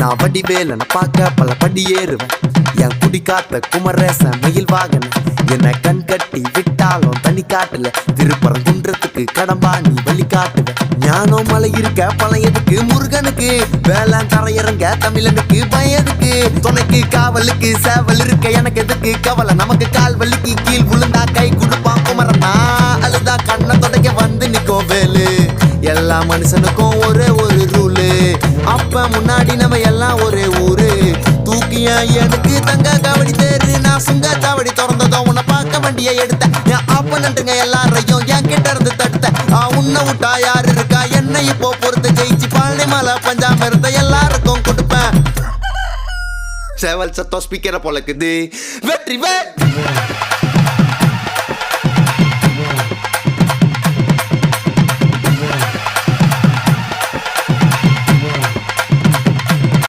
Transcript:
நான் வடிவேலன பார்க்க பல படி ஏறுவேன். என் குடி காத்த குமரேசன் மயில் வாகன என்ன கண் கட்டி விட்டாலும் தனி காட்டுல திருப்பரங்குன்றத்துக்கு கடம்பா நீ வழி காட்டுவேன். ஞானம் மலை இருக்க பழையதுக்கு முருகனுக்கு வேளாண் தரையிறங்க தமிழனுக்கு பயதுக்கு துணைக்கு காவலுக்கு சேவல் இருக்க எனக்கு எதுக்கு கவலை நமக்கு கால் வலிக்கு கீழ் விழுந்தா கை கொடுப்பான் குமரனா அழுதா கண்ணை தொடக்க வந்து நிக்கோ வேலு. எல்லா மனுஷனுக்கும் ஒரே ஒரு ரூலு அப்ப முன்னாடி நம்ம எல்லாம் ஒரே ஊரு தூக்கிய எனக்கு தங்க காவடி தேரு நான் சுங்க காவடி திறந்ததும் உன்னை பார்க்க வண்டியை எடுத்த என் அப்பனண்டுங்க எல்லாரையும் என் கிட்ட இருந்து தடுத்த உன்னை விட்டா யாரு இருக்கா என்னை இப்போ பொறுத்து ஜெயிச்சு பழனி மலை பஞ்சாம இருந்த எல்லாருக்கும் கொடுப்பேன். சேவல் சத்தம் ஸ்பீக்கரை பொழக்குது வெற்றி வே